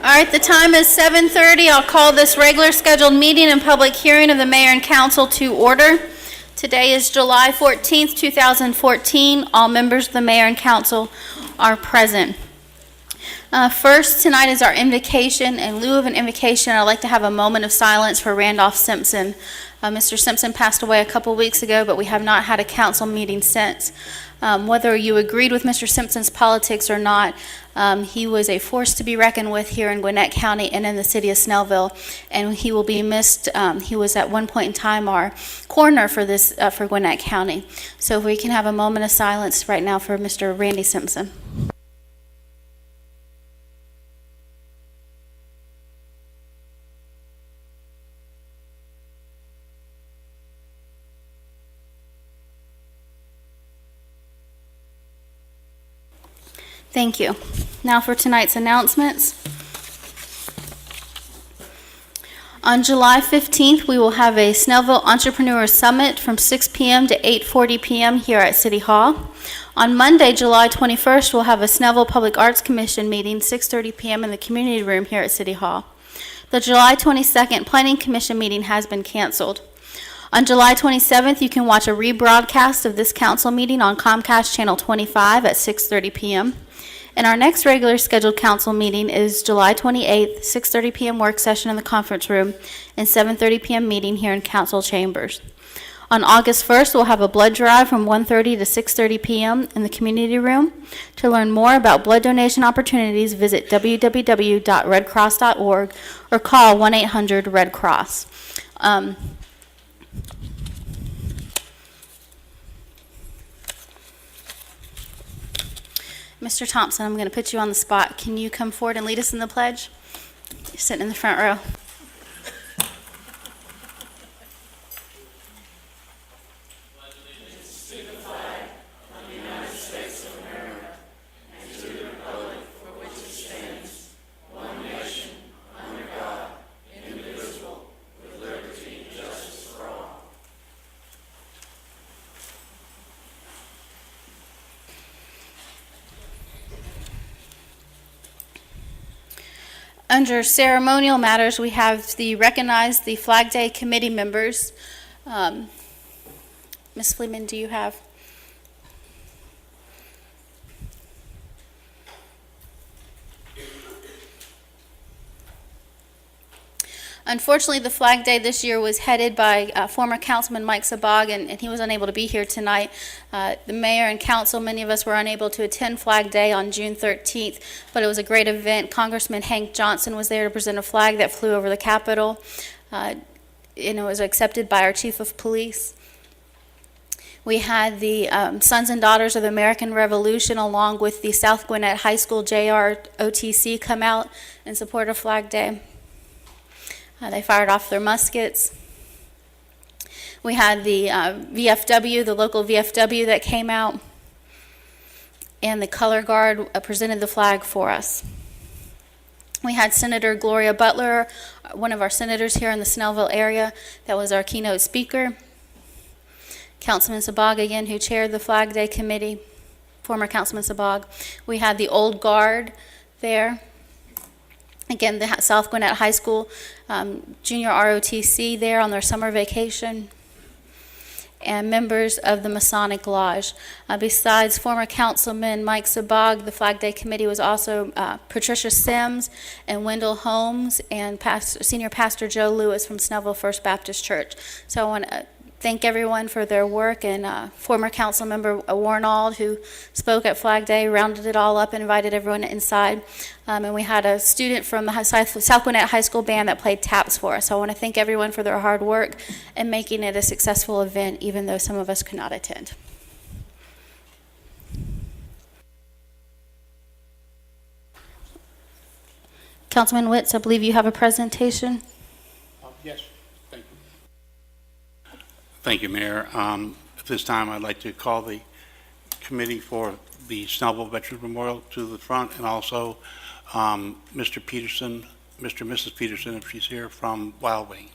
All right, the time is 7:30. I'll call this regular scheduled meeting and public hearing of the mayor and council to order. Today is July 14th, 2014. All members of the mayor and council are present. First, tonight is our invocation. In lieu of an invocation, I'd like to have a moment of silence for Randolph Simpson. Mr. Simpson passed away a couple weeks ago, but we have not had a council meeting since. Whether you agreed with Mr. Simpson's politics or not, he was a force to be reckoned with here in Gwinnett County and in the city of Snellville, and he will be missed. He was at one point in time our coroner for Gwinnett County. So if we can have a moment of silence right now for Mr. Randy Simpson. Thank you. Now for tonight's announcements. On July 15th, we will have a Snellville Entrepreneur Summit from 6 p.m. to 8:40 p.m. here at City Hall. On Monday, July 21st, we'll have a Snellville Public Arts Commission meeting, 6:30 p.m. in the community room here at City Hall. The July 22nd Planning Commission meeting has been canceled. On July 27th, you can watch a rebroadcast of this council meeting on Comcast Channel 25 at 6:30 p.m. And our next regular scheduled council meeting is July 28th, 6:30 p.m. work session in the conference room and 7:30 p.m. meeting here in council chambers. On August 1st, we'll have a blood drive from 1:30 to 6:30 p.m. in the community room. To learn more about blood donation opportunities, visit www.redcross.org or call 1-800-RED-CROSS. Mr. Thompson, I'm going to put you on the spot. Can you come forward and lead us in the pledge? You're sitting in the front row. Under ceremonial matters, we have recognize the Flag Day committee members. Ms. Fleeman, do you have? Unfortunately, the Flag Day this year was headed by former Councilman Mike Sabag, and he was unable to be here tonight. The mayor and council, many of us were unable to attend Flag Day on June 13th, but it was a great event. Congressman Hank Johnson was there to present a flag that flew over the Capitol, and it was accepted by our chief of police. We had the Sons and Daughters of the American Revolution along with the South Gwinnett High School JROTC come out in support of Flag Day. They fired off their muskets. We had the VFW, the local VFW that came out, and the color guard presented the flag for us. We had Senator Gloria Butler, one of our senators here in the Snellville area, that was our keynote speaker. Councilman Sabag, again, who chaired the Flag Day committee, former Councilman Sabag. We had the old guard there. Again, the South Gwinnett High School junior ROTC there on their summer vacation, and members of the Masonic Lodge. Besides former Councilman Mike Sabag, the Flag Day Committee was also Patricia Sims and Wendell Holmes and Senior Pastor Joe Lewis from Snellville First Baptist Church. So I want to thank everyone for their work, and former council member Warnald, who spoke at Flag Day, rounded it all up and invited everyone inside. And we had a student from the South Gwinnett High School band that played taps for us. So I want to thank everyone for their hard work and making it a successful event, even though some of us could not attend. Councilman Witz, I believe you have a presentation. Yes. Thank you, Mayor. At this time, I'd like to call the committee for the Snellville Veterans Memorial to the front, and also Mr. Peterson, Mr. and Mrs. Peterson, if she's here, from Wild Wings.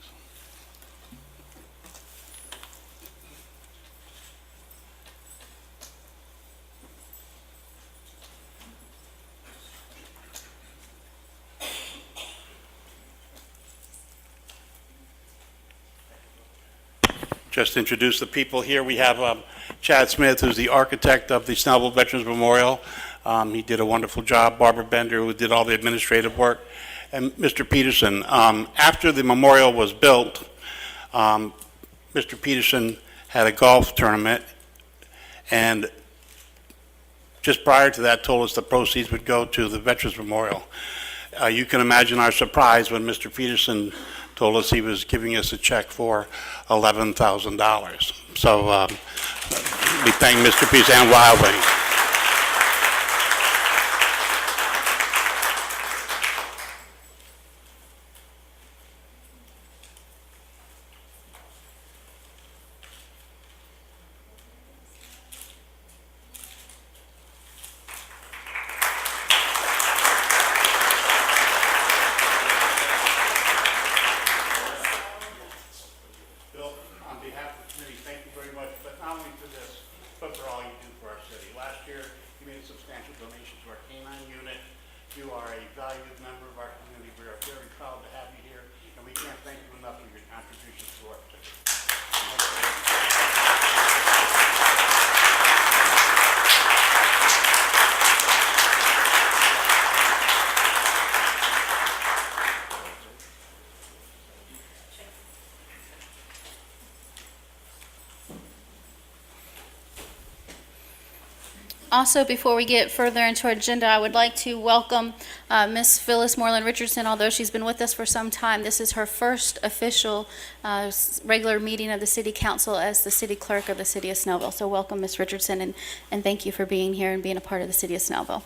just introduce the people here. We have Chad Smith, who's the architect of the Snellville Veterans Memorial. He did a wonderful job. Barbara Bender, who did all the administrative work. And Mr. Peterson. After the memorial was built, Mr. Peterson had a golf tournament, and just prior to that told us the proceeds would go to the Veterans Memorial. You can imagine our surprise when Mr. Peterson told us he was giving us a check for $11,000. So we thank Mr. Peterson and Wild Wings. You are a valued member of our community. We are very proud to have you here, and we can't thank you enough for your contributions to our city. Also, before we get further into our agenda, I would like to welcome Miss Phyllis Moreland Richardson. Although she's been with us for some time, this is her first official regular meeting of the City Council as the City Clerk of the City of Snellville. So welcome, Miss Richardson, and thank you for being here and being a part of the City of Snellville.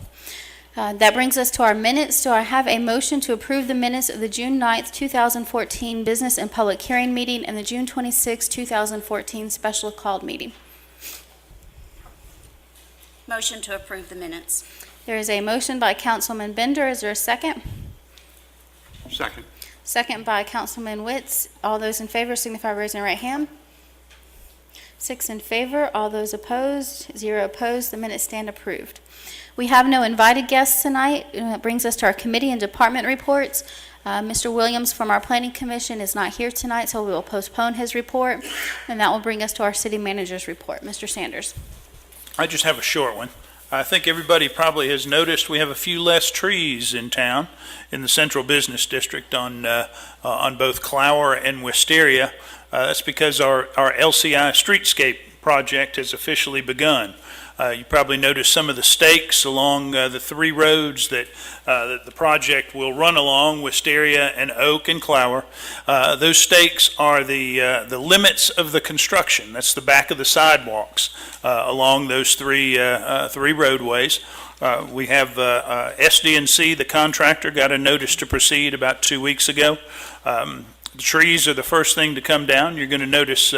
That brings us to our minutes. Do I have a motion to approve the minutes of the June 9th, 2014 Business and Public Hearing Meeting and the June 26th, 2014 Special Called Meeting? Motion to approve the minutes. There is a motion by Councilman Bender. Is there a second? Second. Second by Councilman Witz. All those in favor signify by raising their right hand. 6 in favor. All those opposed. 0 opposed. The minutes stand approved. We have no invited guests tonight. That brings us to our committee and department reports. Mr. Williams from our Planning Commission is not here tonight, so we will postpone his report, and that will bring us to our city manager's report. Mr. Sanders. I just have a short one. I think everybody probably has noticed we have a few less trees in town in the central business district on both Clower and Wisteria. That's because our LCI streetscape project has officially begun. You probably noticed some of the stakes along the 3 roads that the project will run along, Wisteria and Oak and Clower. Those stakes are the limits of the construction. That's the back of the sidewalks along those three roadways. We have SDNC, the contractor, got a notice to proceed about 2 weeks ago. The trees are the first thing to come down. You're going to notice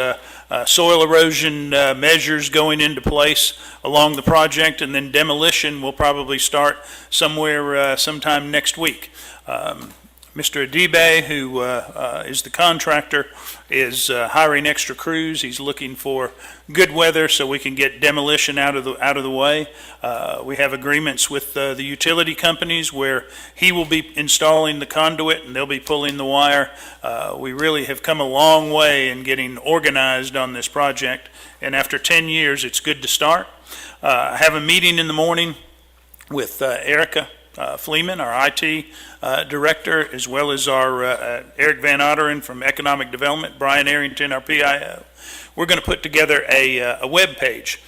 soil erosion measures going into place along the project, and then demolition will probably start sometime next week. Mr. Adibe, who is the contractor, is hiring extra crews. He's looking for good weather so we can get demolition out of the way. We have agreements with the utility companies where he will be installing the conduit and they'll be pulling the wire. We really have come a long way in getting organized on this project, and after 10 years, it's good to start. I have a meeting in the morning with Erica Fleeman, our IT director, as well as our Eric Van Otteren from Economic Development, Brian Arrington, our PIO. We're going to put together a web page.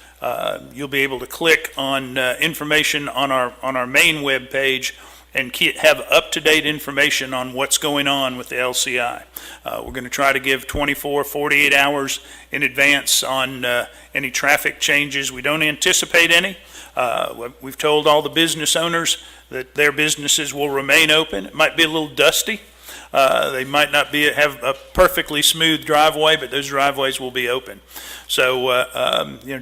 You'll be able to click on information on our main web page and have up-to-date information on what's going on with the LCI. We're going to try to give 24, 48 hours in advance on any traffic changes. We don't anticipate any. We've told all the business owners that their businesses will remain open. It might be a little dusty. They might not have a perfectly smooth driveway, but those driveways will be open. So,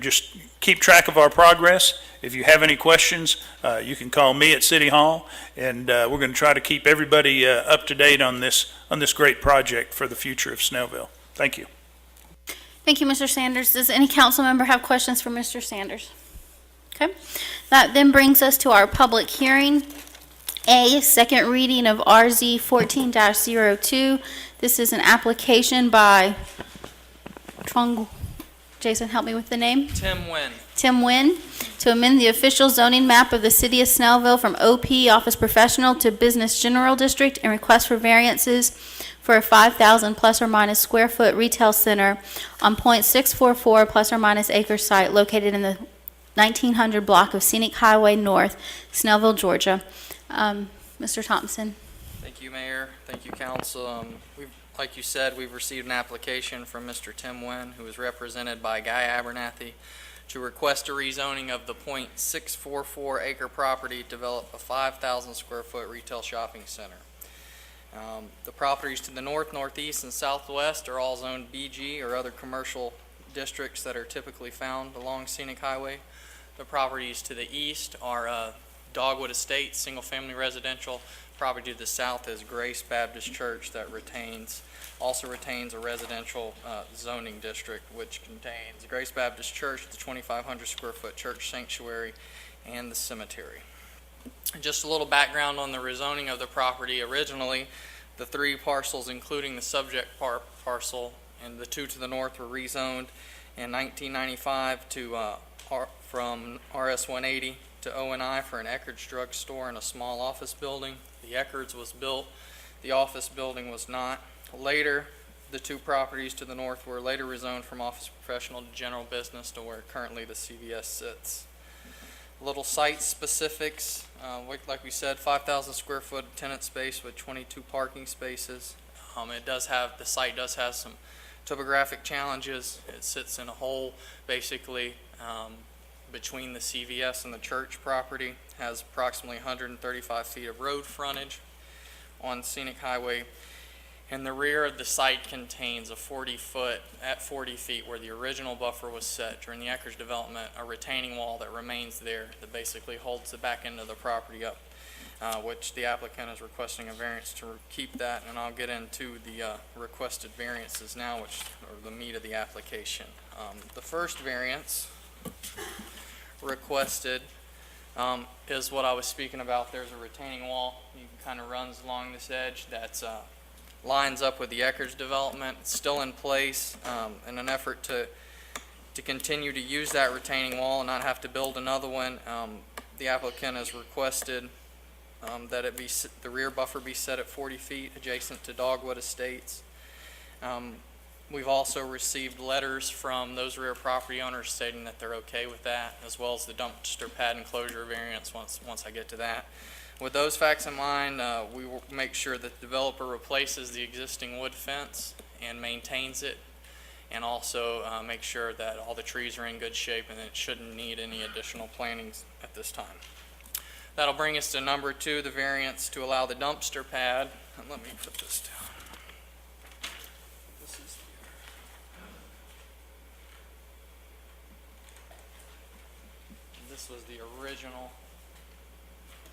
just keep track of our progress. If you have any questions, you can call me at City Hall, and we're going to try to keep everybody up to date on this great project for the future of Snellville. Thank you. Thank you, Mr. Sanders. Does any council member have questions for Mr. Sanders? Okay. That then brings us to our public hearing. Second reading of RZ 14-02. This is an application by Trong, Jason, help me with the name. Tim Nguyen. Tim Nguyen, to amend the official zoning map of the city of Snellville from OP Office Professional to Business General District and request for variances for a 5,000 plus or minus square foot retail center on .644 plus or minus acre site located in the 1900 block of Scenic Highway North, Snellville, Georgia. Mr. Thompson. Thank you, Mayor. Thank you, Council. Like you said, we've received an application from Mr. Tim Nguyen, who is represented by Guy Abernathy, to request a rezoning of the .644 acre property to develop a 5,000 square foot retail shopping center. The properties to the north, northeast, and southwest are all zoned BG or other commercial districts that are typically found along Scenic Highway. The properties to the east are Dogwood Estates, single-family residential. Property to the south is Grace Baptist Church that also retains a residential zoning district, which contains Grace Baptist Church, the 2,500 square foot church sanctuary, and the cemetery. Just a little background on the rezoning of the property. Originally, the 3 parcels, including the subject parcel and the 2 to the north, were rezoned in 1995 from RS 180 to O&I for an Eckerd's Drug Store and a small office building. The Eckerd's was built, the office building was not. Later, the 2 properties to the north were later rezoned from office professional to general business to where currently the CVS sits. Little site specifics, like we said, 5,000 square foot tenant space with 22 parking spaces. The site does have some topographic challenges. It sits in a hole basically between the CVS and the church property, has approximately 135 feet of road frontage on Scenic Highway. And the rear of the site contains a 40 feet where the original buffer was set during the Eckerd's development, a retaining wall that remains there that basically holds the back end of the property up, which the applicant is requesting a variance to keep that, and I'll get into the requested variances now, which are the meat of the application. The first variance requested is what I was speaking about. There's a retaining wall. You kind of runs along this edge that's lines up with the Eckerd's development. It's still in place in an effort to continue to use that retaining wall and not have to build another one. The applicant has requested that the rear buffer be set at 40 feet adjacent to Dogwood Estates. We've also received letters from those rear property owners stating that they're okay with that, as well as the dumpster pad enclosure variance once I get to that. With those facts in mind, we will make sure that the developer replaces the existing wood fence and maintains it, and also make sure that all the trees are in good shape and it shouldn't need any additional plantings at this time. That'll bring us to number 2, the variance to allow the dumpster pad. And let me put this down. This was the original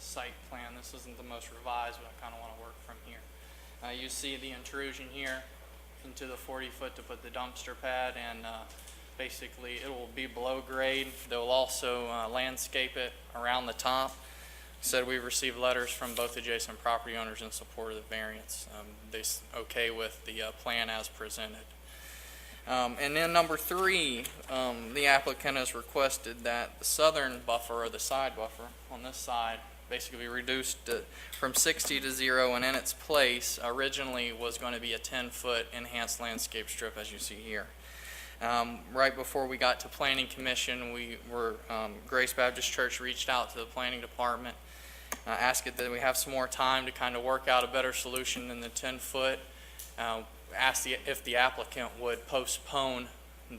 site plan. This isn't the most revised, but I kind of want to work from here. You see the intrusion here into the 40 foot to put the dumpster pad, and basically it will be below grade. They'll also landscape it around the top. Said we've received letters from both adjacent property owners in support of the variance. They're okay with the plan as presented. And then number 3, the applicant has requested that the southern buffer, or the side buffer on this side, basically reduced from 60 to 0, and in its place originally was going to be a 10-foot enhanced landscape strip, as you see here. Right before we got to Planning Commission, Grace Baptist Church reached out to the Planning Department, asked that we have some more time to kind of work out a better solution than the 10-foot. Asked if the applicant would postpone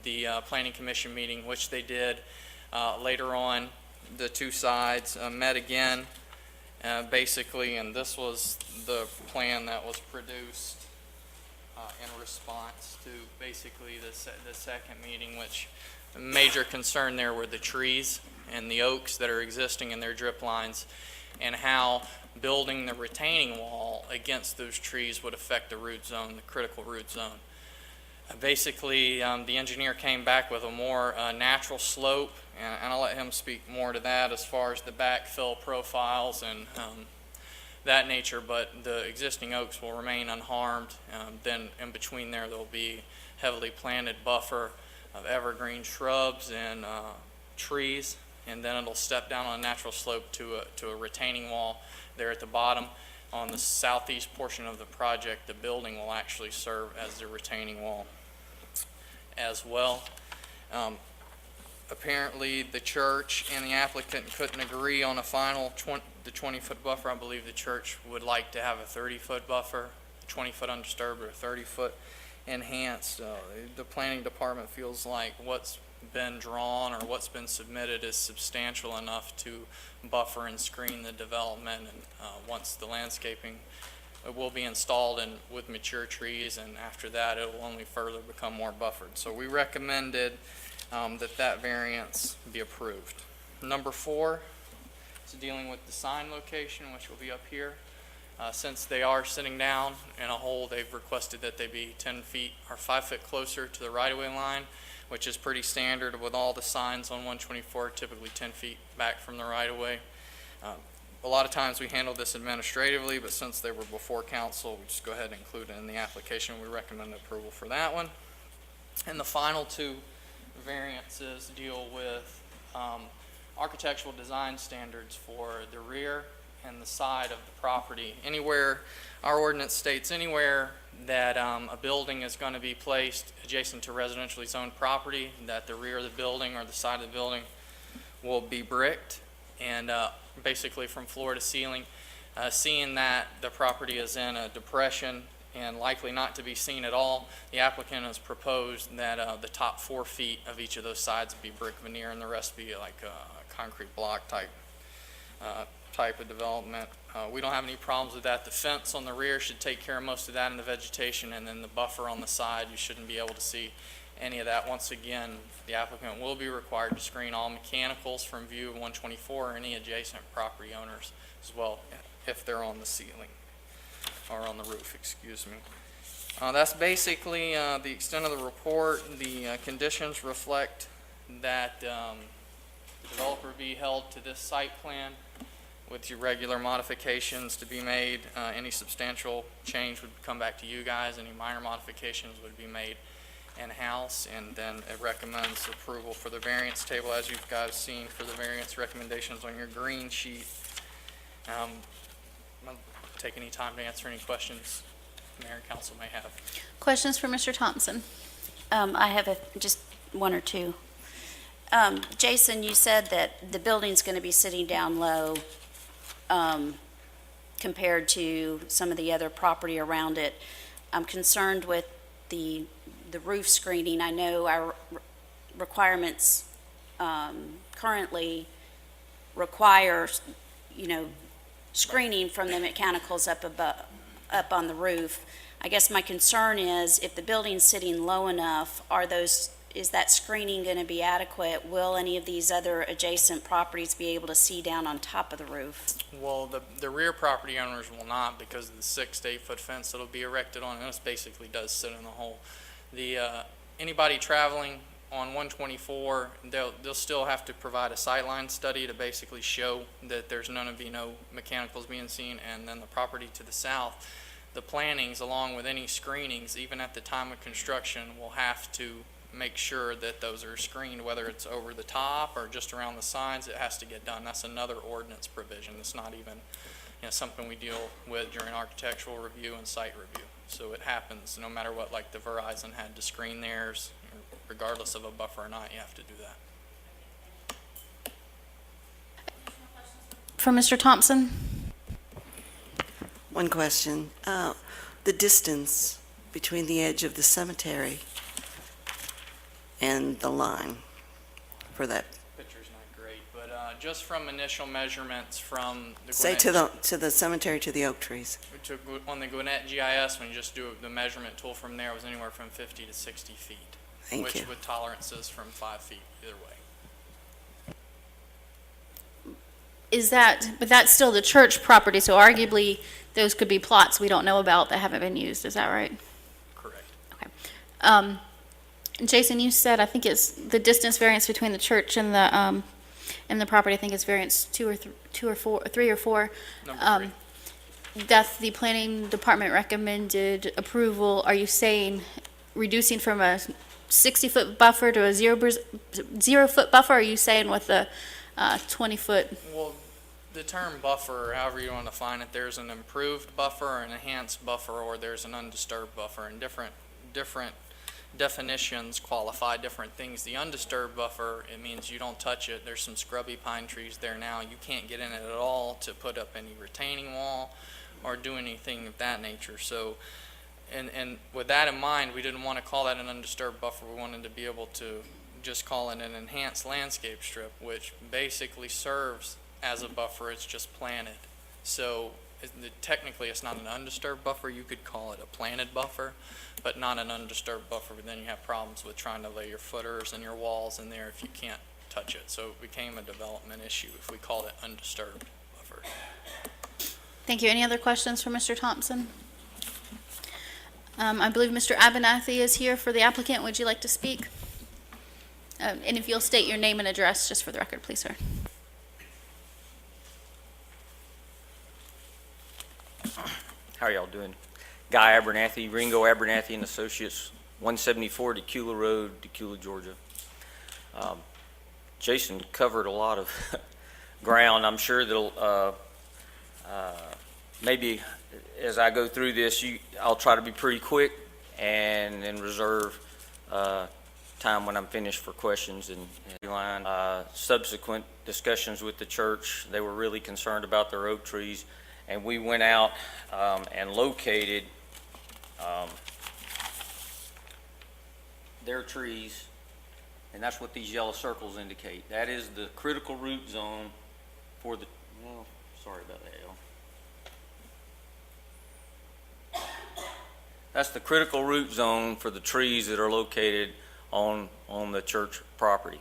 the Planning Commission meeting, which they did. Later on, the 2 sides met again, basically, and this was the plan that was produced in response to basically the second meeting, which the major concern there were the trees and the oaks that are existing in their drip lines, and how building the retaining wall against those trees would affect the root zone, the critical root zone. Basically, the engineer came back with a more natural slope, and I'll let him speak more to that as far as the backfill profiles and that nature, but the existing oaks will remain unharmed. Then in between there'll be heavily planted buffer of evergreen shrubs and trees, and then it'll step down on a natural slope to a retaining wall there at the bottom. On the southeast portion of the project, the building will actually serve as the retaining wall as well. Apparently, the church and the applicant couldn't agree on a final 20-foot buffer. I believe the church would like to have a 30-foot buffer, 20-foot undisturbed, or 30-foot enhanced. The planning department feels like what's been drawn or what's been submitted is substantial enough to buffer and screen the development, and once the landscaping will be installed and with mature trees, and after that it will only further become more buffered. So we recommended that variance be approved. Number 4 is dealing with the sign location, which will be up here. Since they are sitting down in a hole, they've requested that they be 10 feet or 5 foot closer to the right-of-way line, which is pretty standard with all the signs on 124, typically 10 feet back from the right-of-way. A lot of times we handle this administratively, but since they were before council, we just go ahead and include it in the application. We recommend approval for that one. And the final 2 variances deal with architectural design standards for the rear and the side of the property. Anywhere, our ordinance states anywhere that a building is going to be placed adjacent to residentially zoned property, that the rear of the building or the side of the building will be bricked, and basically from floor to ceiling. Seeing that the property is in a depression and likely not to be seen at all, the applicant has proposed that the top 4 feet of each of those sides be brick veneer and the rest be like a concrete block type of development. We don't have any problems with that. The fence on the rear should take care of most of that in the vegetation, and then the buffer on the side, you shouldn't be able to see any of that. Once again, the applicant will be required to screen all mechanicals from view of 124 or any adjacent property owners as well if they're on the ceiling or on the roof, excuse me. That's basically the extent of the report. The conditions reflect that the developer be held to this site plan with your regular modifications to be made. Any substantial change would come back to you guys. Any minor modifications would be made in-house, and then it recommends approval for the variance table as you guys seen for the variance recommendations on your green sheet. I'll take any time to answer any questions Mayor and Council may have. Questions for Mr. Thompson? I have just 1 or 2. Jason, you said that the building's going to be sitting down low compared to some of the other property around it. I'm concerned with the roof screening. I know our requirements currently require, screening from the mechanicals up on the roof. I guess my concern is if the building's sitting low enough, is that screening going to be adequate? Will any of these other adjacent properties be able to see down on top of the roof? Well, the rear property owners will not, because of the 6 to 8 foot fence that'll be erected on it. This basically does sit in the hole. Anybody traveling on 124, they'll still have to provide a sightline study to basically show that there's none of no mechanicals being seen, and then the property to the south, the plantings along with any screenings, even at the time of construction, will have to make sure that those are screened, whether it's over the top or just around the signs. It has to get done. That's another ordinance provision. It's not even something we deal with during architectural review and site review. So it happens no matter what, like the Verizon had to screen theirs, regardless of a buffer or not, you have to do that. For Mr. Thompson? One question. The distance between the edge of the cemetery and the line for that, Picture's not great, but just from initial measurements from the say to the cemetery to the oak trees. on the Gwinnett GIS, when you just do the measurement tool from there, it was anywhere from 50 to 60 feet. Thank you. With tolerances from 5 feet either way. But that's still the church property, so arguably those could be plots we don't know about that haven't been used, is that right? Correct. Okay. Jason, you said, I think it's the distance variance between the church and the property, I think it's variance 3 or 4. Number 3. That the planning department recommended approval. Are you saying reducing from a 60-foot buffer to a 0-foot buffer? Or are you saying with the 20-foot? Well, the term buffer, however you want to define it, there's an improved buffer, an enhanced buffer, or there's an undisturbed buffer, and different definitions qualify different things. The undisturbed buffer, it means you don't touch it. There's some scrubby pine trees there now. You can't get in it at all to put up any retaining wall or do anything of that nature. So, and with that in mind, we didn't want to call that an undisturbed buffer. We wanted to be able to just call it an enhanced landscape strip, which basically serves as a buffer. It's just planted. So technically it's not an undisturbed buffer. You could call it a planted buffer, but not an undisturbed buffer. But then you have problems with trying to lay your footers and your walls in there if you can't touch it. So it became a development issue if we called it undisturbed buffer. Thank you. Any other questions for Mr. Thompson? I believe Mr. Abernathy is here for the applicant. Would you like to speak? And if you'll state your name and address just for the record, please, sir. How are y'all doing? Guy Abernathy, Ringo Abernathy and Associates, 174 Decula Road, Decula, Georgia. Jason covered a lot of ground. I'm sure that maybe as I go through this, I'll try to be pretty quick and then reserve time when I'm finished for questions and subsequent discussions with the church. They were really concerned about their oak trees. And we went out and located their trees, and that's what these yellow circles indicate. That is the critical root zone for the, well, sorry about that, y'all. That's the critical root zone for the trees that are located on the church property.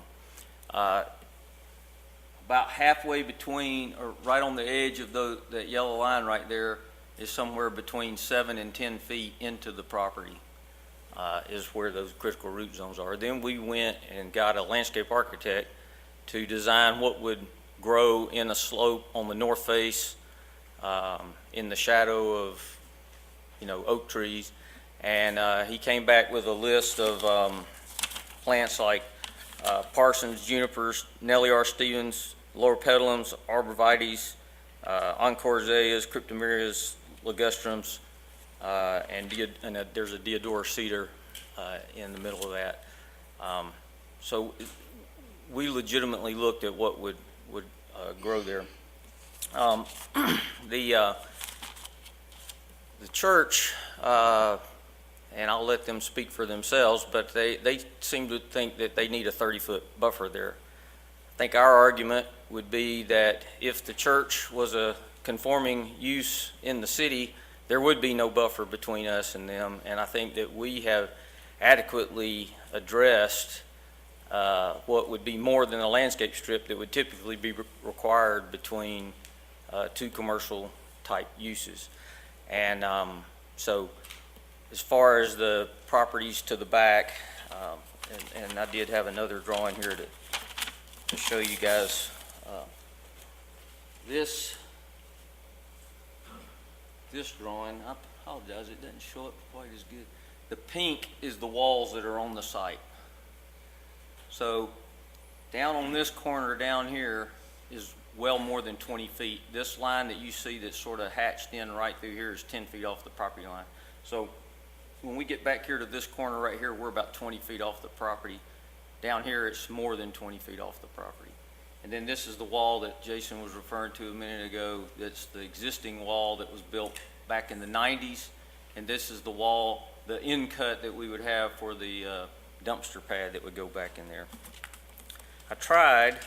About halfway between, or right on the edge of that yellow line right there, is somewhere between 7 and 10 feet into the property, is where those critical root zones are. Then we went and got a landscape architect to design what would grow in a slope on the north face, in the shadow of, oak trees. And he came back with a list of plants like Parsons, junipers, Nelliar Stevens, lower pedalums, arborvitaes, oncorzeas, cryptomerias, ligustrums, and there's a deodora cedar in the middle of that. So we legitimately looked at what would grow there. The church, and I'll let them speak for themselves, but they seem to think that they need a 30-foot buffer there. I think our argument would be that if the church was a conforming use in the city, there would be no buffer between us and them, and I think that we have adequately addressed what would be more than a landscape strip that would typically be required between two commercial type uses. And so as far as the properties to the back, and I did have another drawing here to show you guys. This drawing, I apologize, it doesn't show up quite as good. The pink is the walls that are on the site. So down on this corner down here is well more than 20 feet. This line that you see that's sort of hatched in right through here is 10 feet off the property line. So when we get back here to this corner right here, we're about 20 feet off the property. Down here, it's more than 20 feet off the property. And then this is the wall that Jason was referring to a minute ago. That's the existing wall that was built back in the 90s. And this is the wall, the end cut that we would have for the dumpster pad that would go back in there. I tried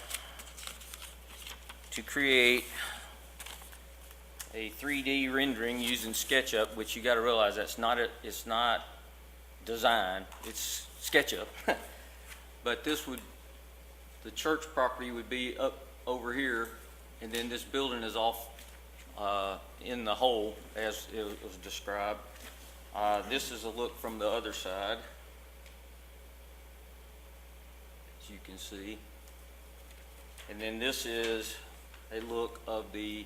to create a 3D rendering using SketchUp, which you got to realize it's not design, it's SketchUp. But the church property would be up over here, and then this building is off in the hole as it was described. This is a look from the other side, as you can see. And then this is a look of the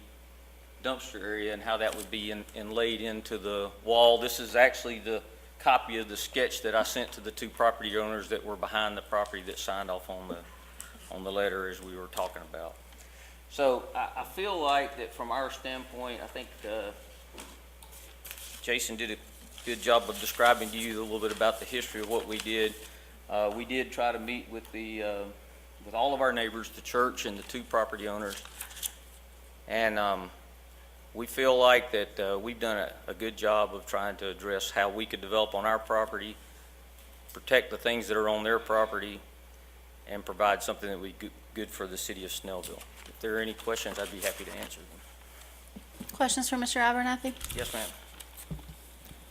dumpster area and how that would be inlaid into the wall. This is actually the copy of the sketch that I sent to the two property owners that were behind the property that signed off on the letter as we were talking about. So I feel like that from our standpoint, I think Jason did a good job of describing to you a little bit about the history of what we did. We did try to meet with with all of our neighbors, the church and the two property owners. And we feel like that we've done a good job of trying to address how we could develop on our property, protect the things that are on their property, and provide something that would be good for the city of Snellville. If there are any questions, I'd be happy to answer them. Questions for Mr. Abernathy? Yes, ma'am.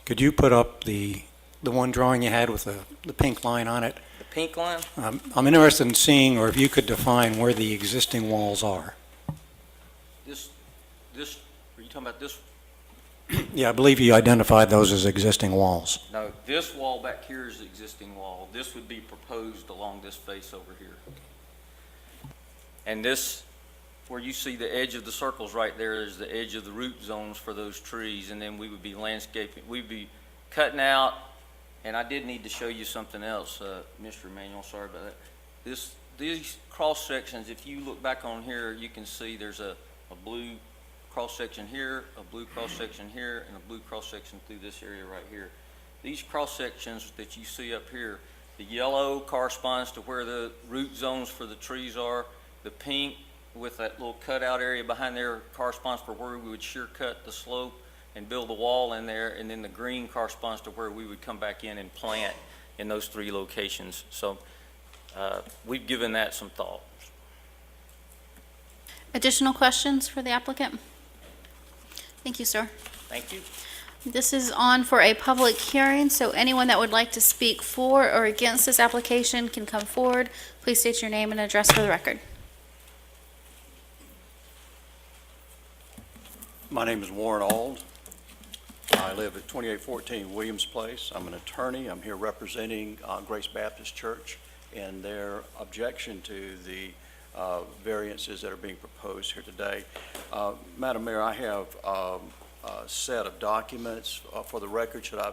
Could you put up the one drawing you had with the pink line on it? The pink line? I'm interested in seeing, or if you could define where the existing walls are. This, are you talking about this? Yeah, I believe you identified those as existing walls. No, this wall back here is the existing wall. This would be proposed along this face over here. And this, where you see the edge of the circles right there, is the edge of the root zones for those trees, and then we would be landscaping, we'd be cutting out, and I did need to show you something else, Mr. Emanuel, sorry about that. These cross sections, if you look back on here, you can see there's a blue cross section here, a blue cross section here, and a blue cross section through this area right here. These cross sections that you see up here, the yellow corresponds to where the root zones for the trees are. The pink with that little cutout area behind there corresponds to where we would shear cut the slope and build a wall in there, and then the green corresponds to where we would come back in and plant in those three locations. So we've given that some thought. Additional questions for the applicant? Thank you, sir. Thank you. This is on for a public hearing, so anyone that would like to speak for or against this application can come forward. Please state your name and address for the record. My name is Warren Auld. I live at 2814 Williams Place. I'm an attorney. I'm here representing Grace Baptist Church and their objection to the variances that are being proposed here today. Madam Mayor, I have a set of documents for the record. Should I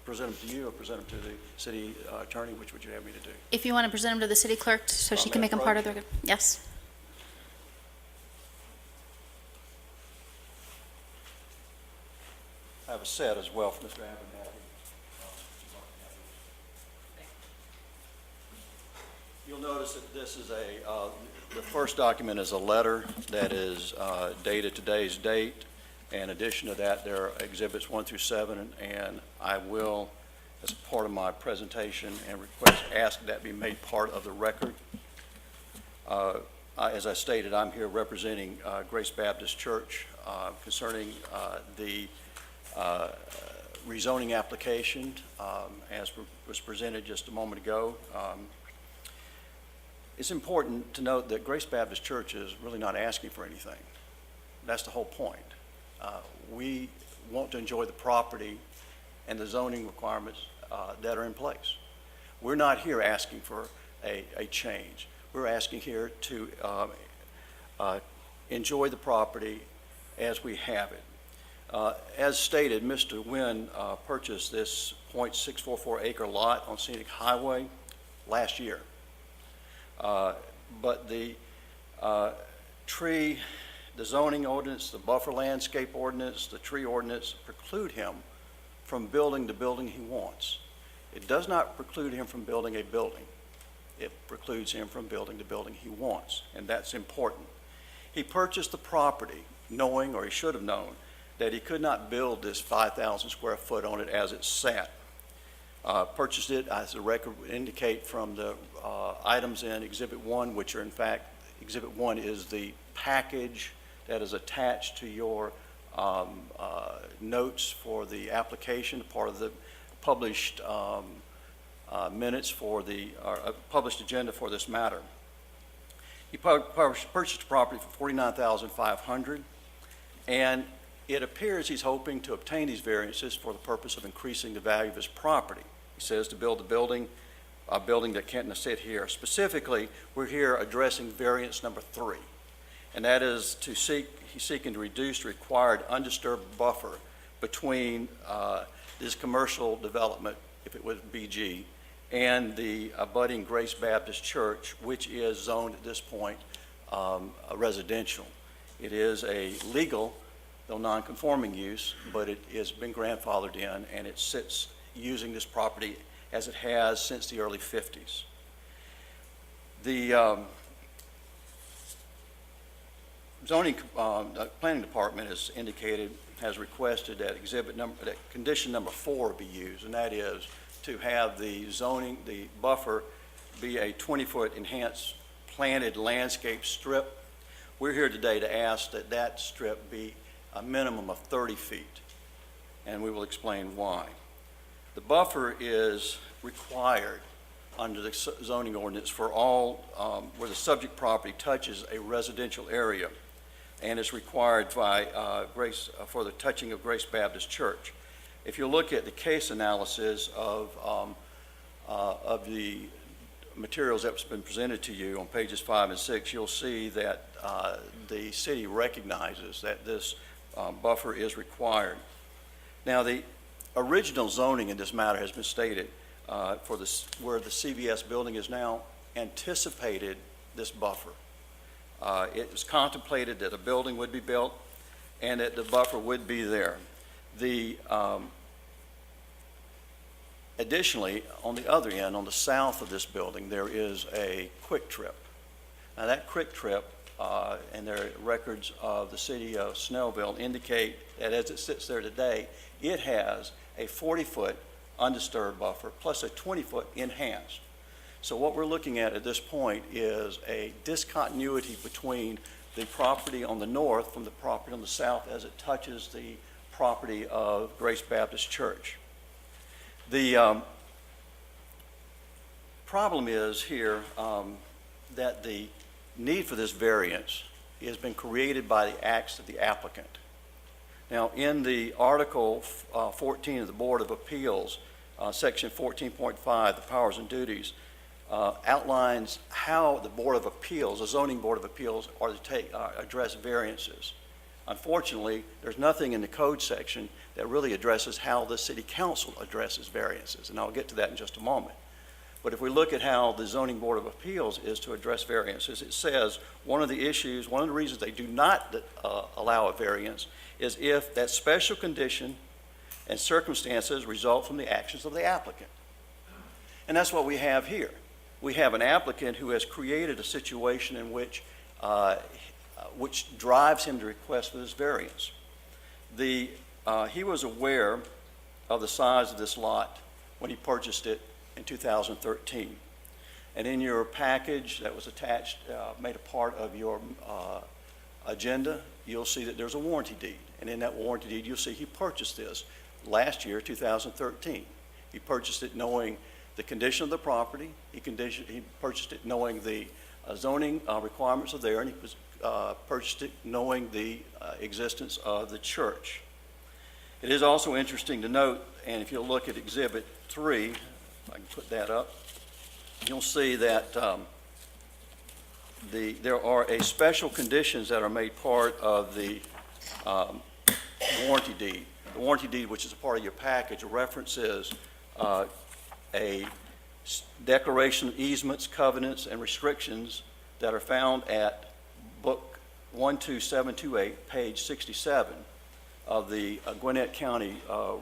present them to you or present them to the city attorney? Which would you have me to do? If you want to present them to the city clerk so she can make them part of the record. Yes. I have a set as well for Mr. Abernathy. You'll notice that this is the first document is a letter that is dated today's date. In addition to that, there are exhibits 1 through 7, and I will, as part of my presentation and request, ask that be made part of the record. As I stated, I'm here representing Grace Baptist Church concerning the rezoning application as was presented just a moment ago. It's important to note that Grace Baptist Church is really not asking for anything. That's the whole point. We want to enjoy the property and the zoning requirements that are in place. We're not here asking for a change. We're asking here to enjoy the property as we have it. As stated, Mr. Nguyen purchased this .644 acre lot on Scenic Highway last year. But the the zoning ordinance, the buffer landscape ordinance, the tree ordinance preclude him from building the building he wants. It does not preclude him from building a building. It precludes him from building the building he wants, and that's important. He purchased the property knowing, or he should have known, that he could not build this 5,000 square foot on it as it sat. Purchased it, as the record would indicate, from the items in Exhibit 1, which are in fact, Exhibit 1 is the package that is attached to your notes for the application, part of the published minutes for the published agenda for this matter. He purchased the property for $49,500, and it appears he's hoping to obtain these variances for the purpose of increasing the value of his property. He says to build a building that can't sit here. Specifically, we're here addressing variance number 3, and that is he's seeking to reduce the required undisturbed buffer between this commercial development, if it was BG, and the abutting Grace Baptist Church, which is zoned at this point residential. It is a legal, though non-conforming use, but it has been grandfathered in, and it sits using this property as it has since the early 50s. The zoning, planning department has indicated, has requested that that condition number 4 be used, and that is to have the zoning, the buffer be a 20-foot enhanced planted landscape strip. We're here today to ask that that strip be a minimum of 30 feet, and we will explain why. The buffer is required under the zoning ordinance for all, where the subject property touches a residential area, and is required by for the touching of Grace Baptist Church. If you look at the case analysis of the materials that's been presented to you on pages 5 and 6, you'll see that the city recognizes that this buffer is required. Now, the original zoning in this matter has been stated for this, where the CVS building is now, anticipated this buffer. It was contemplated that a building would be built and that the buffer would be there. Additionally, on the other end, on the south of this building, there is a Quick Trip. Now, that Quick Trip and their records of the city of Snellville indicate that as it sits there today, it has a 40-foot undisturbed buffer plus a 20-foot enhanced. So what we're looking at this point is a discontinuity between the property on the north from the property on the south as it touches the property of Grace Baptist Church. The problem is here that the need for this variance has been created by the acts of the applicant. Now, in the Article 14 of the Board of Appeals, Section 14.5, the powers and duties, outlines how the Board of Appeals, the Zoning Board of Appeals, are to address variances. Unfortunately, there's nothing in the code section that really addresses how the City Council addresses variances, and I'll get to that in just a moment. But if we look at how the Zoning Board of Appeals is to address variances, it says one of the issues, one of the reasons they do not allow a variance is if that special condition and circumstances result from the actions of the applicant. And that's what we have here. We have an applicant who has created a situation in which drives him to request for this variance. He was aware of the size of this lot when he purchased it in 2013. And in your package that was attached, made a part of your agenda, you'll see that there's a warranty deed. And in that warranty deed, you'll see he purchased this last year, 2013. He purchased it knowing the condition of the property. He purchased it knowing the zoning requirements are there, and he purchased it knowing the existence of the church. It is also interesting to note, and if you'll look at Exhibit 3, if I can put that up, you'll see that there are special conditions that are made part of the warranty deed. The warranty deed, which is a part of your package, references a declaration of easements, covenants, and restrictions that are found at Book 12728, page 67 of the Gwinnett County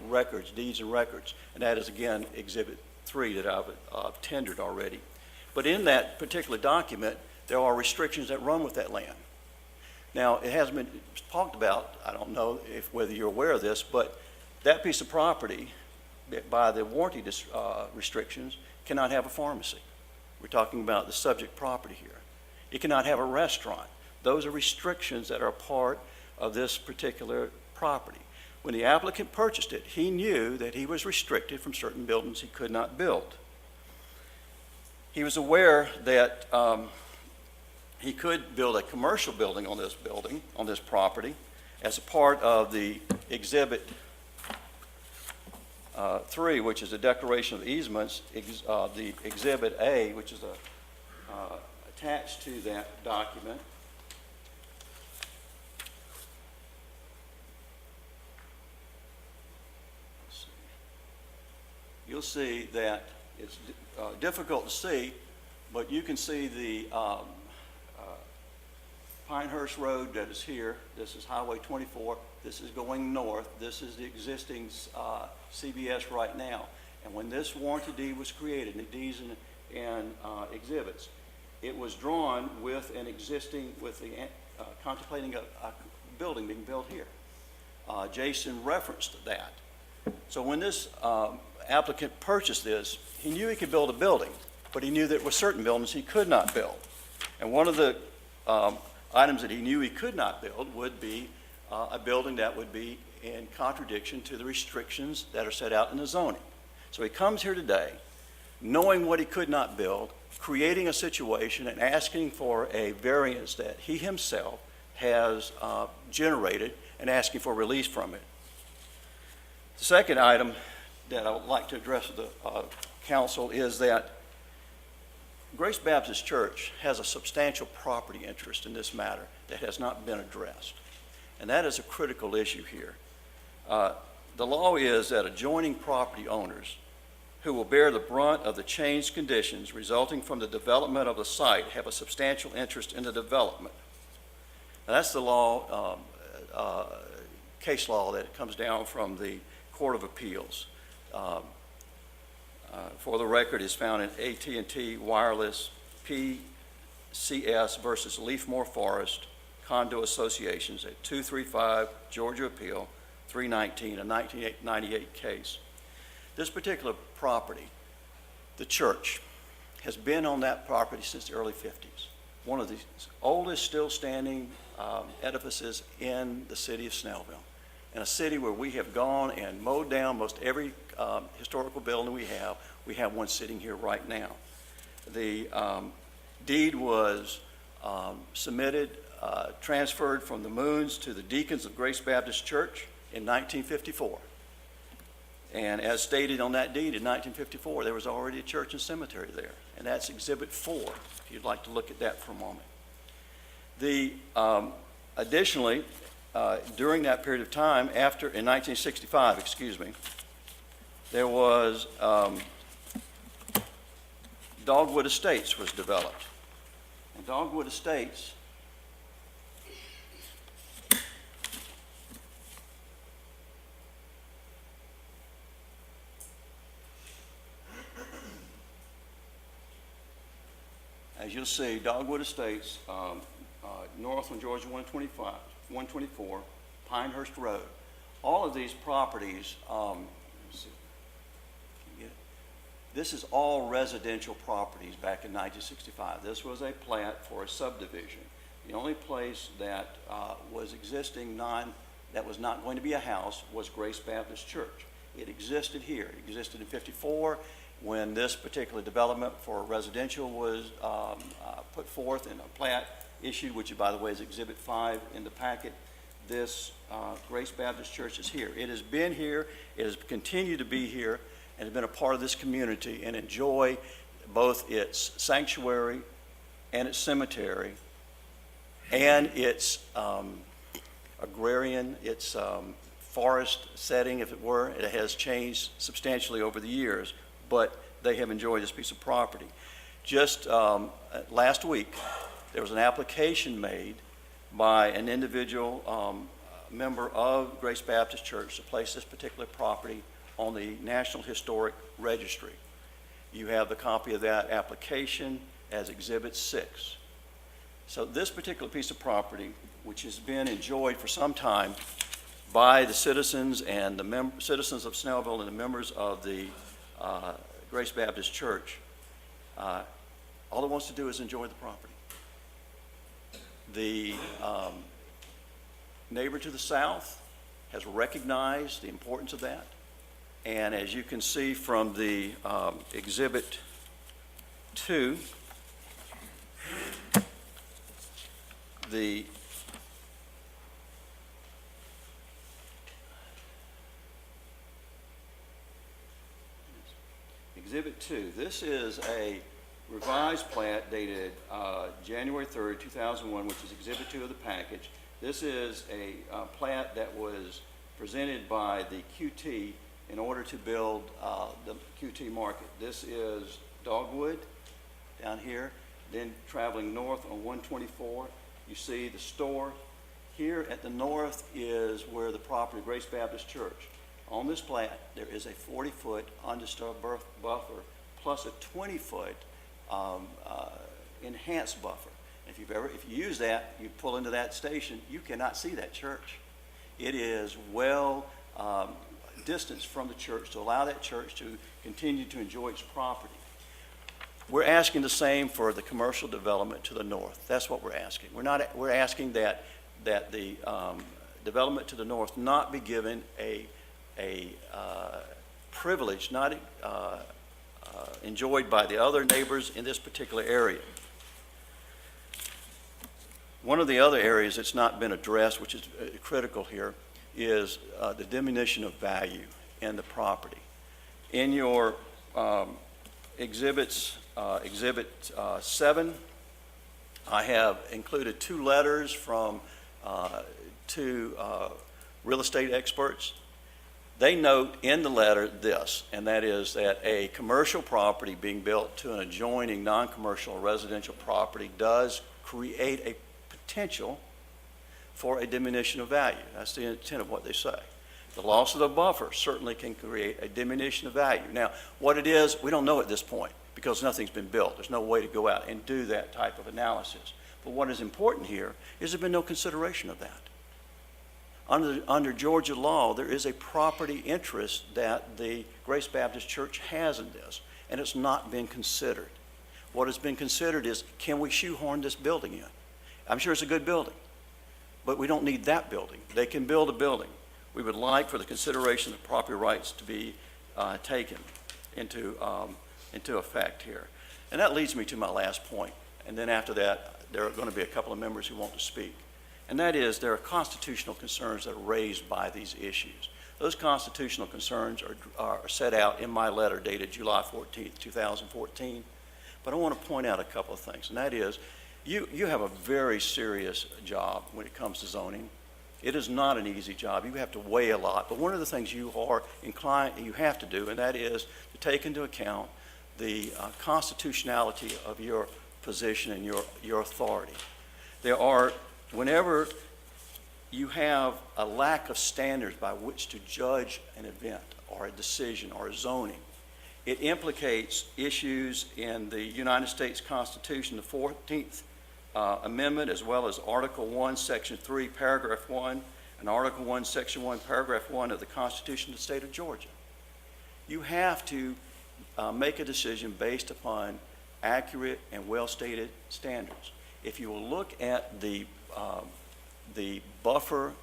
records, deeds and records. And that is, again, Exhibit 3 that I've tendered already. But in that particular document, there are restrictions that run with that land. Now, it hasn't been talked about, I don't know whether you're aware of this, but that piece of property, by the warranty restrictions, cannot have a pharmacy. We're talking about the subject property here. It cannot have a restaurant. Those are restrictions that are part of this particular property. When the applicant purchased it, he knew that he was restricted from certain buildings he could not build. He was aware that he could build a commercial building on this property, as a part of the Exhibit 3, which is the Declaration of Easements, the Exhibit A, which is attached to that document. you'll see that it's difficult to see, but you can see the Pinehurst Road that is here. This is Highway 24. This is going north. This is the existing CBS right now. And when this warranty deed was created, the deeds and exhibits, it was drawn with an existing, contemplating a building being built here. Jason referenced that. So when this applicant purchased this, he knew he could build a building, but he knew there were certain buildings he could not build. And one of the items that he knew he could not build would be a building that would be in contradiction to the restrictions that are set out in the zoning. So he comes here today, knowing what he could not build, creating a situation and asking for a variance that he himself has generated and asking for release from it. The second item that I would like to address with the council is that Grace Baptist Church has a substantial property interest in this matter that has not been addressed. And that is a critical issue here. The law is that adjoining property owners who will bear the brunt of the changed conditions resulting from the development of the site have a substantial interest in the development. Now, that's the law, case law that comes down from the Court of Appeals. For the record, is found in AT&T Wireless PCS versus Leafmore Forest Condo Associations at 235 Georgia Appeal 319, a 1998 case. This particular property, the church, has been on that property since the early 50s. One of the oldest still standing edifices in the city of Snellville, in a city where we have gone and mowed down most every historical building we have. We have one sitting here right now. The deed was submitted, transferred from the Moons to the Deacons of Grace Baptist Church in 1954. And as stated on that deed in 1954, there was already a church and cemetery there. And that's Exhibit 4, if you'd like to look at that for a moment. Additionally, during that period of time, in 1965, there was Dogwood Estates was developed. And Dogwood Estates as you'll see, Dogwood Estates, north on Georgia 124, Pinehurst Road. All of these properties, this is all residential properties back in 1965. This was a plat for a subdivision. The only place that was existing that was not going to be a house was Grace Baptist Church. It existed here. It existed in 54 when this particular development for residential was put forth in a plat issued, which by the way is Exhibit 5 in the packet. This Grace Baptist Church is here. It has been here. It has continued to be here and has been a part of this community and enjoy both its sanctuary and its cemetery and its agrarian, its forest setting, if it were. It has changed substantially over the years, but they have enjoyed this piece of property. Just last week, there was an application made by an individual member of Grace Baptist Church to place this particular property on the National Historic Registry. You have the copy of that application as Exhibit 6. So this particular piece of property, which has been enjoyed for some time by the citizens and the citizens of Snellville and the members of the Grace Baptist Church, all it wants to do is enjoy the property. The neighbor to the south has recognized the importance of that. And as you can see from the Exhibit 2, the Exhibit 2, this is a revised plat dated January 3rd, 2001, which is Exhibit 2 of the package. This is a plat that was presented by the QT in order to build the QT Market. This is Dogwood down here, then traveling north on 124, you see the store. Here at the north is where the property, Grace Baptist Church. On this plat, there is a 40-foot undisturbed buffer plus a 20-foot enhanced buffer. If you use that, you pull into that station, you cannot see that church. It is well distanced from the church to allow that church to continue to enjoy its property. We're asking the same for the commercial development to the north. That's what we're asking. We're asking that the development to the north not be given a privilege not enjoyed by the other neighbors in this particular area. One of the other areas that's not been addressed, which is critical here, is the diminution of value in the property. In your exhibits, Exhibit 7, I have included 2 letters from 2 real estate experts. They note in the letter this, and that is that a commercial property being built to an adjoining non-commercial residential property does create a potential for a diminution of value. That's the intent of what they say. The loss of the buffer certainly can create a diminution of value. Now, what it is, we don't know at this point because nothing's been built. There's no way to go out and do that type of analysis. But what is important here is there's been no consideration of that. Under Georgia law, there is a property interest that the Grace Baptist Church has in this, and it's not been considered. What has been considered is, can we shoehorn this building in? I'm sure it's a good building, but we don't need that building. They can build a building. We would like for the consideration of property rights to be taken into effect here. And that leads me to my last point. And then after that, there are going to be a couple of members who want to speak. And that is, there are constitutional concerns that are raised by these issues. Those constitutional concerns are set out in my letter dated July 14th, 2014. But I want to point out a couple of things, and that is, you have a very serious job when it comes to zoning. It is not an easy job. You have to weigh a lot. But one of the things you have to do, and that is to take into account the constitutionality of your position and your authority. Whenever you have a lack of standards by which to judge an event or a decision or a zoning, it implicates issues in the United States Constitution, the 14th Amendment, as well as Article 1, Section 3, Paragraph 1, and Article 1, Section 1, Paragraph 1 of the Constitution of the State of Georgia. You have to make a decision based upon accurate and well-stated standards. If you will look at the buffer,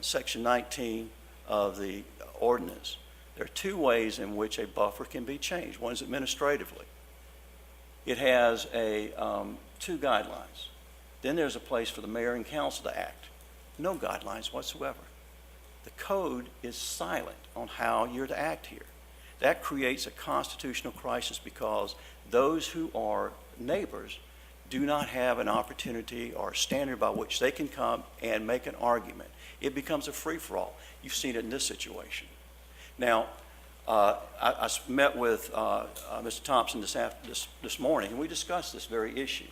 Section 19 of the ordinance, there are 2 ways in which a buffer can be changed. One is administratively. It has 2 guidelines. Then there's a place for the mayor and council to act. No guidelines whatsoever. The code is silent on how you're to act here. That creates a constitutional crisis because those who are neighbors do not have an opportunity or a standard by which they can come and make an argument. It becomes a free-for-all. You've seen it in this situation. Now, I met with Mr. Thompson this morning, and we discussed this very issue.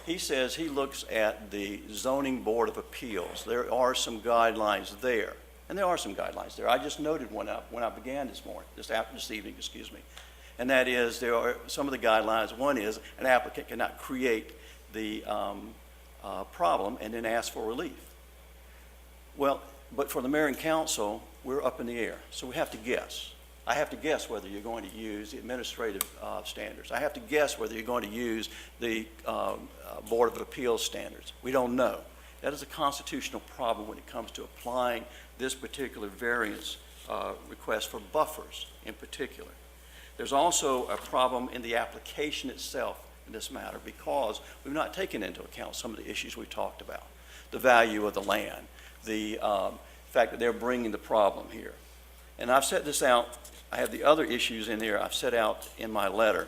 He says he looks at the Zoning Board of Appeals. There are some guidelines there, and there are some guidelines there. I just noted one when I began this evening, and that is there are some of the guidelines. One is an applicant cannot create the problem and then ask for relief. Well, but for the mayor and council, we're up in the air, so we have to guess. I have to guess whether you're going to use the administrative standards. I have to guess whether you're going to use the Board of Appeals standards. We don't know. That is a constitutional problem when it comes to applying this particular variance request for buffers in particular. There's also a problem in the application itself in this matter because we've not taken into account some of the issues we've talked about. The value of the land, the fact that they're bringing the problem here. And I've set this out. I have the other issues in here I've set out in my letter.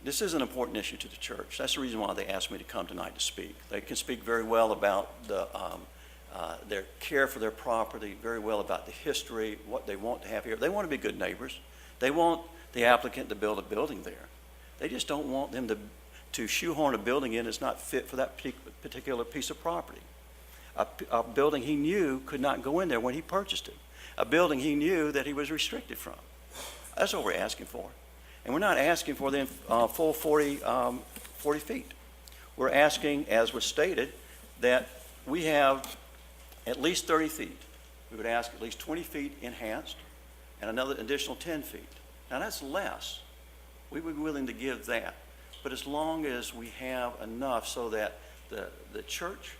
This is an important issue to the church. That's the reason why they asked me to come tonight to speak. They can speak very well about the their care for their property, very well about the history, what they want to have here. They want to be good neighbors. They want the applicant to build a building there. They just don't want them to shoehorn a building in that's not fit for that particular piece of property. A building he knew could not go in there when he purchased it. A building he knew that he was restricted from. That's what we're asking for. And we're not asking for the full 40 feet. We're asking, as was stated, that we have at least 30 feet. We would ask at least 20 feet enhanced and another additional 10 feet. Now that's less. We would be willing to give that. But as long as we have enough so that the church,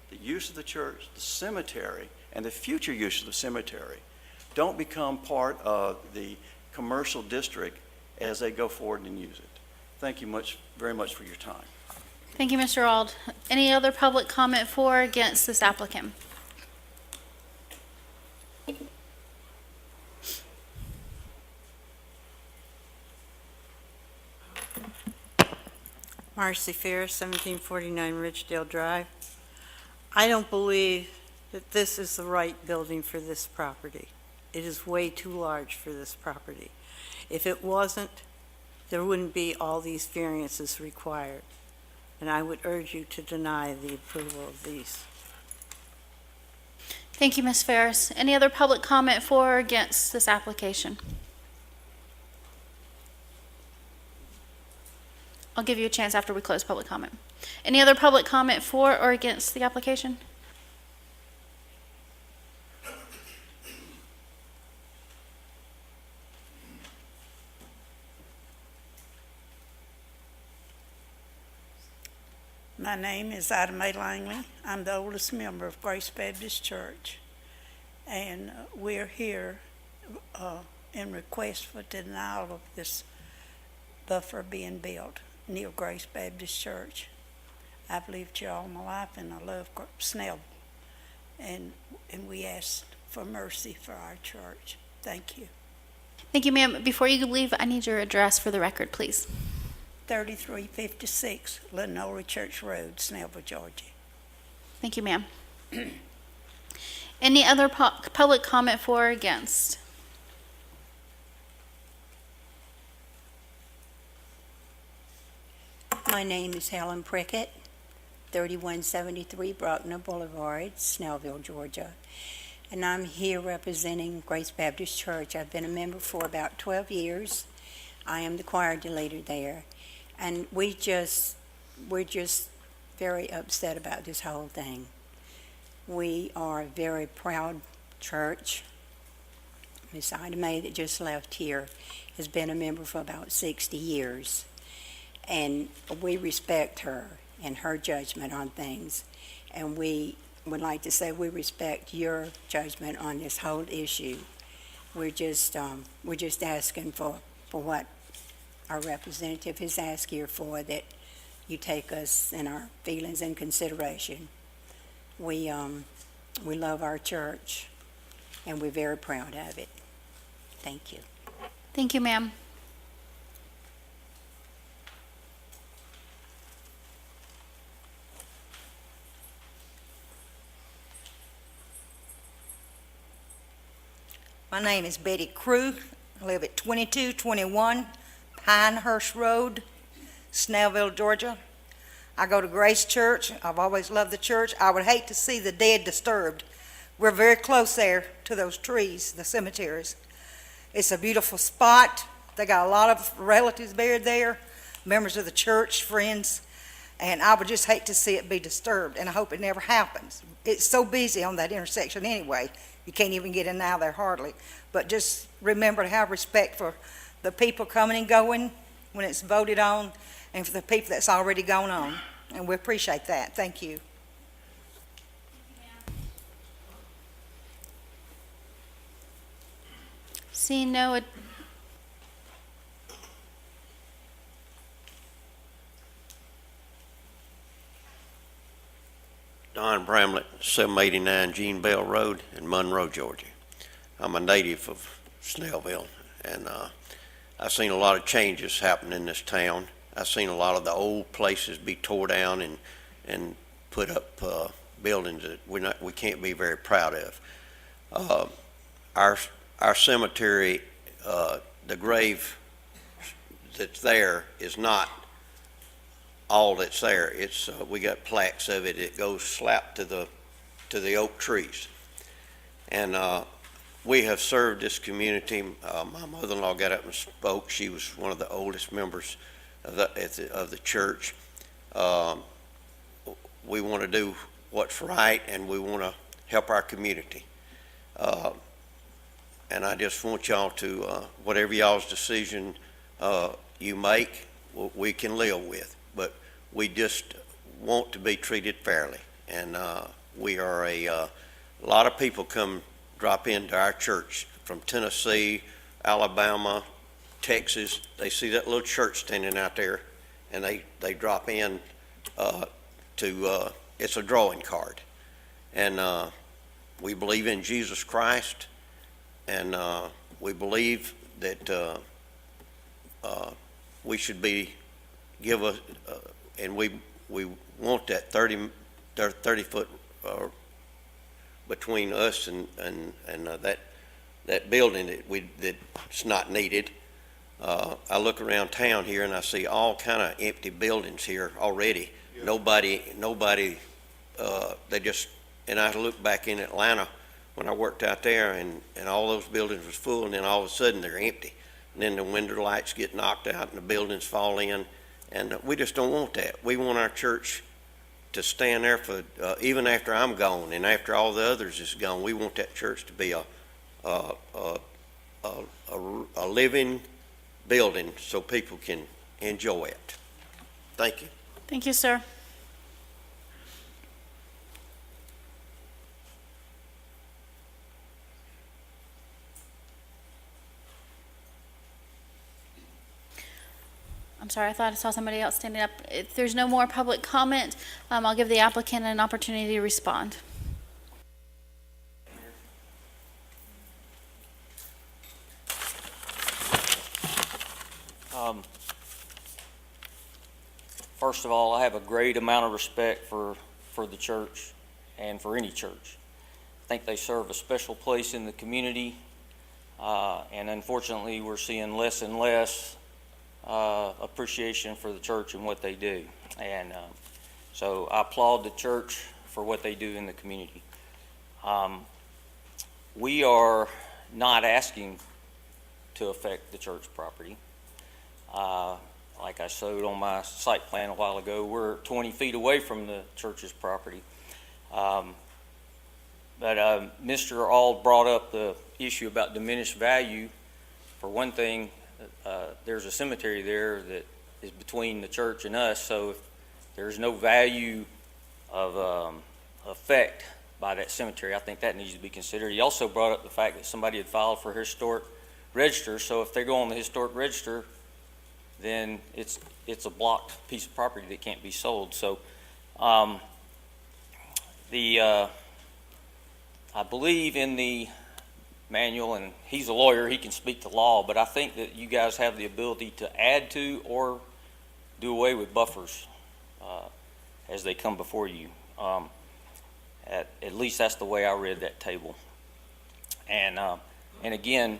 the use of the church, the cemetery, and the future use of the cemetery don't become part of the commercial district as they go forward and use it. Thank you very much for your time. Thank you, Mr. Ald. Any other public comment for or against this applicant? Marcy Ferris, 1749 Ridgedale Drive. I don't believe that this is the right building for this property. It is way too large for this property. If it wasn't, there wouldn't be all these variances required. And I would urge you to deny the approval of these. Thank you, Ms. Ferris. Any other public comment for or against this application? I'll give you a chance after we close public comment. Any other public comment for or against the application? My name is Ida Mae Langley. I'm the oldest member of Grace Baptist Church, and we're here in request for denial of this buffer being built near Grace Baptist Church. I've lived here all my life, and I love Snellville, and we ask for mercy for our church. Thank you. Thank you, ma'am. Before you leave, I need your address for the record, please. 3356 Lenore Church Road, Snellville, Georgia. Thank you, ma'am. Any other public comment for or against? My name is Helen Prickett, 3173 Brockner Boulevard, Snellville, Georgia. And I'm here representing Grace Baptist Church. I've been a member for about 12 years. I am the choir leader there. And we're just very upset about this whole thing. We are a very proud church. Miss Ida Mae, that just left here, has been a member for about 60 years. And we respect her and her judgment on things. And we would like to say we respect your judgment on this whole issue. We're just asking for what our representative has asked here for, that you take us and our feelings in consideration. We love our church, and we're very proud of it. Thank you. Thank you, ma'am. My name is Betty Crew. I live at 2221 Pinehurst Road, Snellville, Georgia. I go to Grace Church. I've always loved the church. I would hate to see the dead disturbed. We're very close there to those trees, the cemeteries. It's a beautiful spot. They got a lot of relatives buried there, members of the church, friends, and I would just hate to see it be disturbed, and I hope it never happens. It's so busy on that intersection anyway. You can't even get in and out of there hardly. But just remember to have respect for the people coming and going when it's voted on, and for the people that's already gone on. And we appreciate that. Thank you. Seeing no Don Bramlett, 789 Gene Bell Road in Monroe, Georgia. I'm a native of Snellville, and I've seen a lot of changes happen in this town. I've seen a lot of the old places be tore down and put up buildings that we can't be very proud of. Our cemetery, the grave that's there is not all that's there. It's we got plaques of it. It goes slap to the oak trees, and we have served this community. My mother-in-law got up and spoke. She was one of the oldest members of the church. We want to do what's right, and we want to help our community. And I just want y'all to, whatever y'all's decision you make, we can live with. But we just want to be treated fairly. And we are a lot of people drop into our church from Tennessee, Alabama, Texas. They see that little church standing out there, and they drop in it's a drawing card. And we believe in Jesus Christ, and we believe that we should be and we want that 30 foot between us and that building that's not needed. I look around town here and I see all kind of empty buildings here already. Yeah. Nobody. And I look back in Atlanta when I worked out there, and all those buildings was full, and then all of a sudden they're empty. And then the window lights get knocked out and the buildings fall in, and we just don't want that. We want our church to stand there for even after I'm gone and after all the others is gone. We want that church to be a living building so people can enjoy it. Thank you. Thank you, sir. I'm sorry, I thought I saw somebody else standing up. If there's no more public comment, I'll give the applicant an opportunity to respond. First of all, I have a great amount of respect for the church and for any church. I think they serve a special place in the community, and unfortunately we're seeing less and less appreciation for the church and what they do. And so I applaud the church for what they do in the community. We are not asking to affect the church property. Like I showed on my site plan a while ago, we're 20 feet away from the church's property. But Mr. Auld brought up the issue about diminished value. For one thing, there's a cemetery there that is between the church and us, so if there's no value of effect by that cemetery, I think that needs to be considered. He also brought up the fact that somebody had filed for historic register, so if they go on the historic register, then it's a blocked piece of property that can't be sold. So I believe in the manual, and he's a lawyer, he can speak to law, but I think that you guys have the ability to add to or do away with buffers as they come before you. At least that's the way I read that table. And again,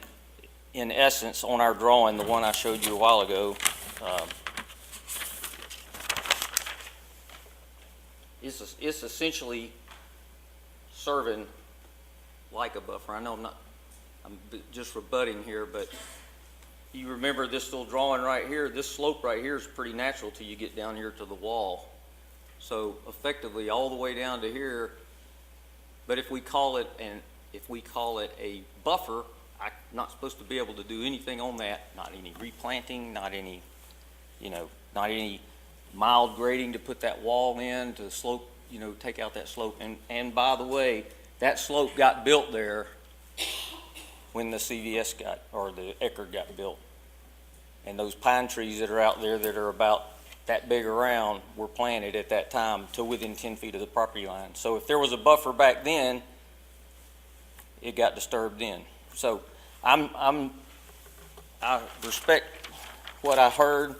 in essence, on our drawing, the one I showed you a while ago, it's essentially serving like a buffer. I know I'm just rebutting here, but you remember this little drawing right here, this slope right here is pretty natural till you get down here to the wall. So effectively all the way down to here, but if we call it a buffer, I'm not supposed to be able to do anything on that, not any replanting, not any mild grading to put that wall in to slope, take out that slope. And by the way, that slope got built there when the CVS the Eckerd got built. And those pine trees that are out there that are about that big around were planted at that time to within 10 feet of the property line. So if there was a buffer back then, it got disturbed then. So I respect what I heard.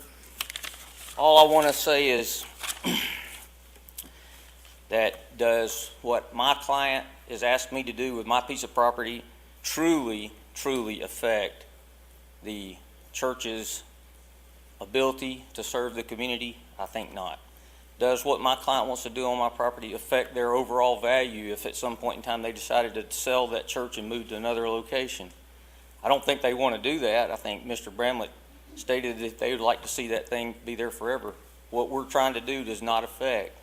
All I want to say is that does what my client has asked me to do with my piece of property truly affect the church's ability to serve the community? I think not. Does what my client wants to do on my property affect their overall value if at some point in time they decided to sell that church and move to another location? I don't think they want to do that. I think Mr. Bramlett stated that they would like to see that thing be there forever. What we're trying to do does not affect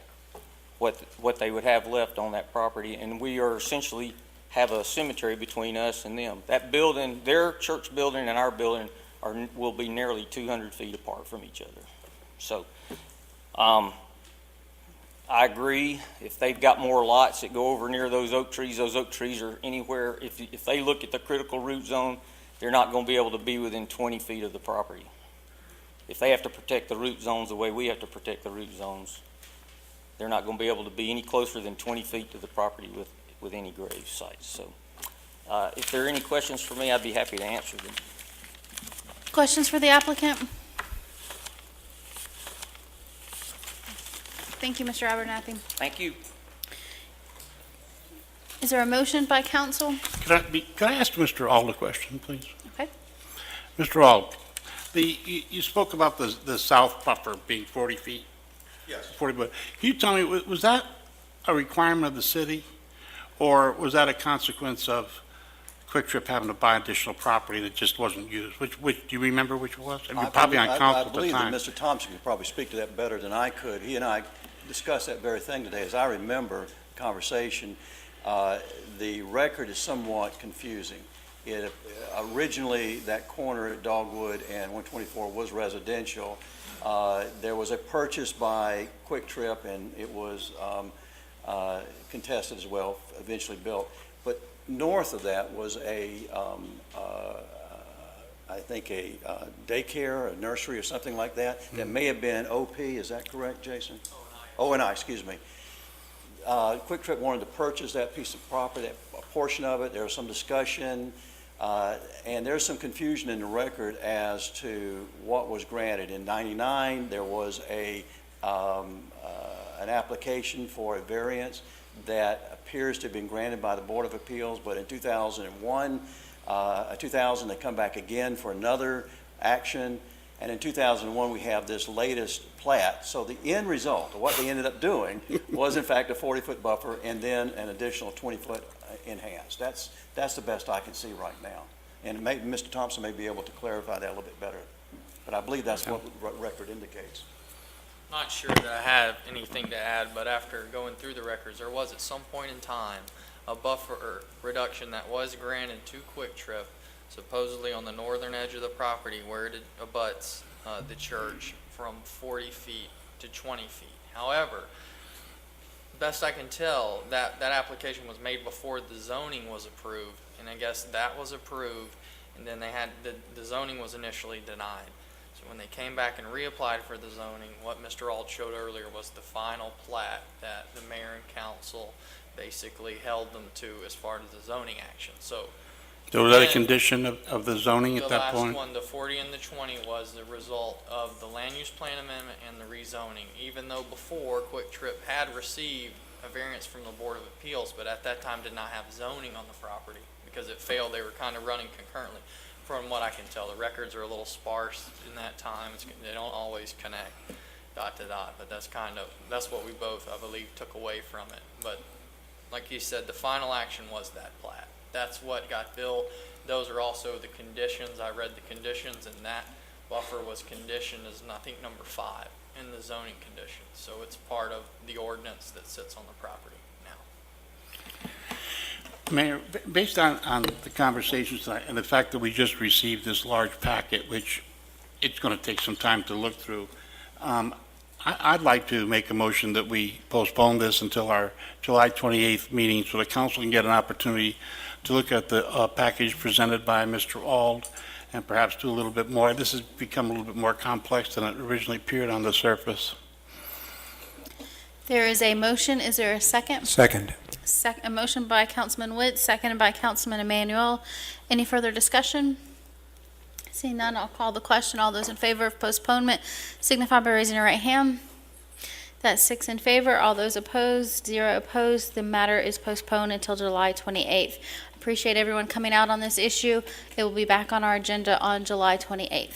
what they would have left on that property, and we are essentially have a cemetery between us and them. That building, their church building and our building will be nearly 200 feet apart from each other. So, I agree. If they've got more lots that go over near those oak trees are anywhere, if they look at the critical root zone, they're not going to be able to be within 20 feet of the property. If they have to protect the root zones the way we have to protect the root zones, they're not going to be able to be any closer than 20 feet to the property with any grave sites. So, if there are any questions for me, I'd be happy to answer them. Questions for the applicant? Thank you, Mr. Abernathy. Thank you. Is there a motion by council? Can I ask Mr. Auld a question, please? Okay. Mr. Auld, you spoke about the south buffer being 40 feet? Yes. 40, but can you tell me, was that a requirement of the city, or was that a consequence of Quick Trip having to buy additional property that just wasn't used? Which do you remember which it was? And you're probably on council I at the believe that time. Mr. Thompson could probably speak to that better than I could. He and I discussed that very thing today. As I remember the conversation, the record is somewhat confusing. Originally, that corner at Dogwood and 124 was residential. There was a purchase by Quick Trip, and it was contested as well, eventually built. But north of that was I think a daycare, a nursery or something like that. Mm-hmm. That may have been OP, is that correct, Jason? O&I, excuse me. Quick Trip wanted to purchase that piece of property, a portion of it. There was some discussion, and there's some confusion in the record as to what was granted. In '99, there was an application for a variance that appears to have been granted by the Board of Appeals, but in 2001, 2000, they come back again for another action, and in 2001, we have this latest plat. So the end result of what they ended up doing was, in fact, a 40-foot buffer and then an additional 20-foot enhanced. That's the best I can see right now. And Mr. Thompson may be able to clarify that a little bit better, but I believe that's what the record indicates. Not sure that I have anything to add, but after going through the records, there was at some point in time a buffer reduction that was granted to Quick Trip, supposedly on the northern edge of the property where it abuts the church, from 40 feet to 20 feet. However, best I can tell, that application was made before the zoning was approved, and I guess that was approved, and then they had the zoning was initially denied. So when they came back and reapplied for the zoning, what Mr. Auld showed earlier was the final plat that the mayor and council basically held them to as far as the zoning action. So was that a condition of the zoning at that point? The last one, the 40 and the 20, was the result of the land use plan amendment and the rezoning, even though before Quick Trip had received a variance from the Board of Appeals, but at that time did not have zoning on the property because it failed. They were kind of running concurrently. From what I can tell, the records are a little sparse in that time. They don't always connect dot to dot, but that's what we both, I believe, took away from it. But like you said, the final action was that plat. That's what got built. Those are also the conditions. I read the conditions, and that buffer was conditioned as, I think, number 5 in the zoning conditions. So it's part of the ordinance that sits on the property now. Mayor, based on the conversations tonight and the fact that we just received this large packet, which it's going to take some time to look through, I'd like to make a motion that we postpone this until our July 28th meeting so the council can get an opportunity to look at the package presented by Mr. Auld and perhaps do a little bit more. This has become a little bit more complex than it originally appeared on the surface. There is a motion. Is there a second? Second. A motion by Councilman Witt, seconded by Councilman Emmanuel. Any further discussion? Seeing none, I'll call the question. All those in favor of postponement signify by raising your right hand. That's 6 in favor. All those opposed, 0 opposed. The matter is postponed until July 28th. Appreciate everyone coming out on this issue. It will be back on our agenda on July 28th.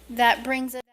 That brings it